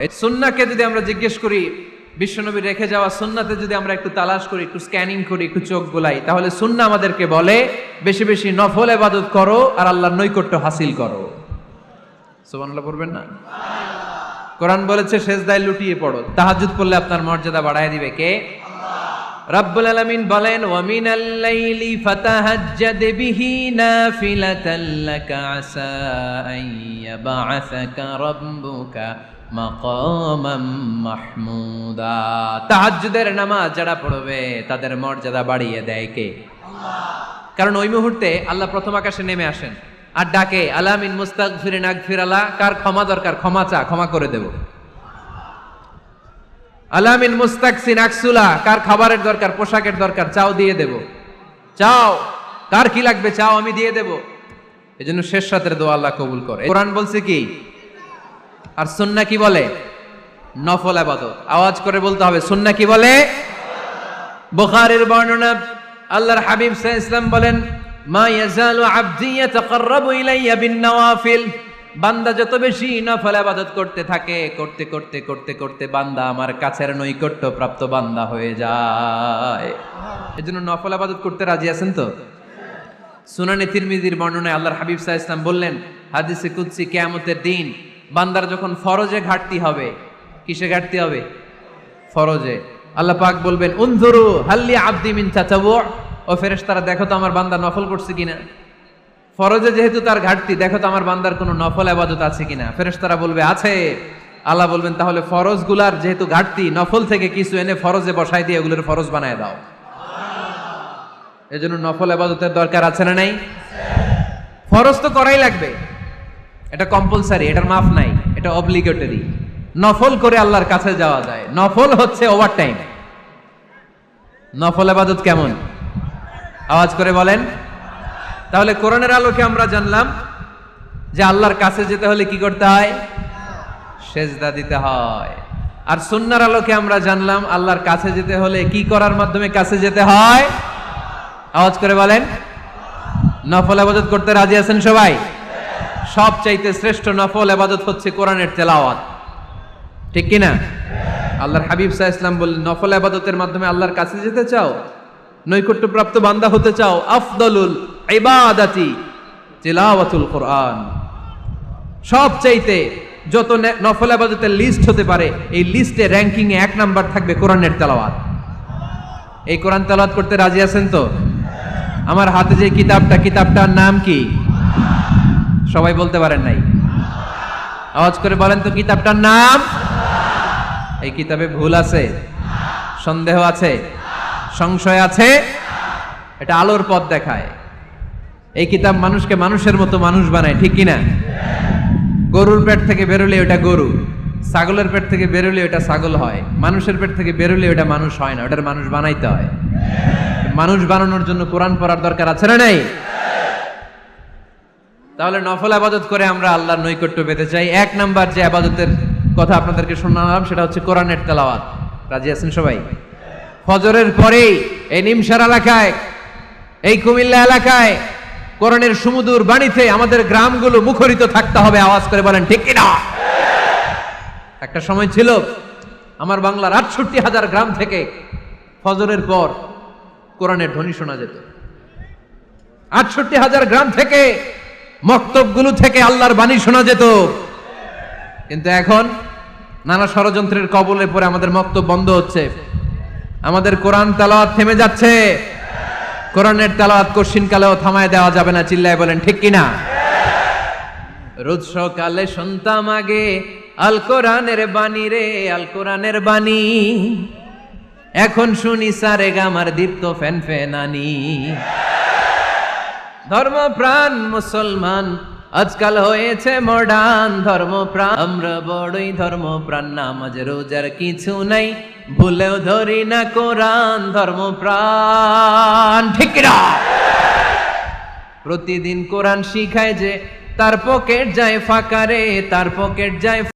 এই সুন্নাহকে যদি আমরা জিজ্ঞেস করি, বিশ্বনবী রেখে যাওয়া সুন্নাতে যদি আমরা একটু তালাশ করি, একটু স্ক্যানিং করি, একটু চোখ গোলাই, তাহলে সুন্নাহ আমাদেরকে বলে বেশি বেশি নফল ইবাদত করো আর আল্লাহর নৈকট্য হাসিল করো। সুবহানাল্লাহ পড়বেন না? কোরআন বলেছে সেজদায় লুটিয়ে পড়ো। তাহাজ্জুদ পড়লে আপনার মর্যাদা বাড়ায় দিবে কে? রাব্বুল আলামিন বলেন, ওয়া মিনাল লাইলি ফাতাহাজ্জাদ বিহি নাফিলাতাল লাকা আসা আন ইয়াবআসাকা রাব্বুকা মাকামাম মাহমুদা। তাহাজ্জুদের নামাজ যারা পড়বে তাদের মর্যাদা বাড়িয়ে দেয় কে? আল্লাহ। কারণ ওই মুহূর্তে আল্লাহ প্রথম আকাশে নেমে আসেন আর ডাকে, আলা মিন মুস্তাগফিরিন আগফিরালা, কার ক্ষমা দরকার ক্ষমা চা, ক্ষমা করে দেব। আলা মিন মুস্তাকসিন আকসুলা, কার খাবারের দরকার পোশাকের দরকার চাও দিয়ে দেব। চাও, কার কি লাগবে চাও আমি দিয়ে দেব। এজন্য শেষ রাতের দোয়া আল্লাহ কবুল করে। কোরআন বলছে কি? আর সুন্নাহ কি বলে? নফল ইবাদত। আওয়াজ করে বলতে হবে, সুন্নাহ কি বলে? বুখারীর বর্ণনা, আল্লাহর হাবিব সাল্লাল্লাহু আলাইহি ওয়াসাল্লাম বলেন, মা ইয়াজালু আবদি ইয়াতাকাররাবু ইলাইয়া বিন নওয়াফিল, বান্দা যত বেশি নফল ইবাদত করতে থাকে, করতে করতে করতে করতে বান্দা আমার কাছের নৈকট্য প্রাপ্ত বান্দা হয়ে যায়। এজন্য নফল ইবাদত করতে রাজি আছেন তো? সুনানে তিরমিজির বর্ণনায় আল্লাহর হাবিব সাল্লাল্লাহু আলাইহি ওয়াসাল্লাম বললেন, হাদিসে কুদসি, কিয়ামতের দিন বান্দার যখন ফরজে ঘাটতি হবে, কিসে ঘাটতি হবে? ফরজে। আল্লাহ পাক বলবেন, উনজুরু হাল্লি আবদি মিন তাতাওয়ু, ও ফেরেশতারা দেখো তো আমার বান্দা নফল করছে কিনা। ফরজে যেহেতু তার ঘাটতি, দেখো তো আমার বান্দার কোনো নফল ইবাদত আছে কিনা। ফেরেশতারা বলবে আছে। আল্লাহ বলবেন, তাহলে ফরজগুলার যেহেতু ঘাটতি, নফল থেকে কিছু এনে ফরজে বসাই দিয়ে এগুলোর ফরজ বানায় দাও। এজন্য নফল ইবাদতের দরকার আছে না নাই? ফরজ তো করাই লাগবে, এটা কম্পালসারি, এটার মাফ নাই, এটা অব্লিগেটরি। নফল করে আল্লাহর কাছে যাওয়া যায়। নফল হচ্ছে ওভার টাইম। নফল ইবাদত কেমন? আওয়াজ করে বলেন। তাহলে কোরআনের আলোকে আমরা জানলাম যে আল্লাহর কাছে যেতে হলে কি করতে হয়? সেজদা দিতে হয়। আর সুন্নাহর আলোকে আমরা জানলাম আল্লাহর কাছে যেতে হলে কি করার মাধ্যমে কাছে যেতে হয়? আওয়াজ করে বলেন। নফল ইবাদত করতে রাজি আছেন সবাই? সবচাইতে শ্রেষ্ঠ নফল ইবাদত হচ্ছে কোরআনের তেলাওয়াত, ঠিক কি না? আল্লাহর হাবিব সাল্লাল্লাহু আলাইহি ওয়াসাল্লাম বললেন, নফল ইবাদতের মাধ্যমে আল্লাহর কাছে যেতে চাও, নৈকট্যপ্রাপ্ত বান্দা হতে চাও, আফদলুল ইবাদাতি তিলাওয়াতুল কোরআন। সবচাইতে যত নফল ইবাদতের লিস্ট হতে পারে, এই লিস্টে র‍্যাঙ্কিং এ 1 নাম্বার থাকবে কোরআনের তেলাওয়াত। এই কোরআন তেলাওয়াত করতে রাজি আছেন তো? আমার হাতে যে কিতাবটার নাম কি? সবাই বলতে পারেন নাই? আওয়াজ করে বলেন তো, কিতাবটার নাম? এই কিতাবে ভুল আছে? সন্দেহ আছে? সংশয় আছে? এটা আলোর পথ দেখায়। এই কিতাব মানুষকে মানুষের মতো মানুষ বানায়, ঠিক কিনা? গরুর পেট থেকে বেরোলে ওটা গরু, ছাগলের পেট থেকে বেরোলে ওটা ছাগল হয়, মানুষের পেট থেকে বেরোলে ওটা মানুষ হয় না, ওটার মানুষ বানাইতে হয়। মানুষ বানানোর জন্য কোরআন পড়ার দরকার আছে না নাই? তাহলে নফল ইবাদত করে আমরা আল্লাহর নৈকট্য পেতে চাই। 1 নাম্বার যে ইবাদতের কথা আপনাদেরকে শোনালাম সেটা হচ্ছে কোরআনের তেলাওয়াত। রাজি আছেন সবাই? ফজরের পরেই এই নিমসার এলাকায়, এই কুমিল্লা এলাকায় কোরআনের সুমধুর বাণীতে আমাদের গ্রামগুলো মুখরিত থাকতে হবে। আওয়াজ করে বলেন ঠিক কিনা? একটা সময় ছিল আমার বাংলার ৬৮,০০০ গ্রাম থেকে ফজরের পর কোরআনের ধ্বনি শোনা যেত। ৬৮,০০০ গ্রাম থেকে, মক্তবগুলো থেকে আল্লাহর বাণী শোনা যেত। কিন্তু এখন নানা ষড়যন্ত্রের কবলে পড়ে আমাদের মক্তব বন্ধ হচ্ছে, আমাদের কোরআন তেলাওয়াত থেমে যাচ্ছে। কোরআনের তেলাওয়াত কশিনকালেও থামায় দেওয়া যাবে না। চিল্লায় বলেন ঠিক কিনা? রোজ সকালে শুনতাম আগে আল কোরআনের বাণী রে, আল কোরআনের বাণী। এখন শুনি সারে গামার দীপ্ত ফেনফেনানি। ধর্মপ্রাণ মুসলমান আজকাল হয়েছে মডার্ন, ধর্মপ্রাণ আমরা বড়ই ধর্মপ্রাণ। নামাজ রোজার কিছু নাই, ভুলেও ধরি না কোরআন। ধর্মপ্রাণ ঠিক না? প্রতিদিন কোরআন শিখায় যে, তার পকেট যায় ফাঁকা রে, তার পকেট যায়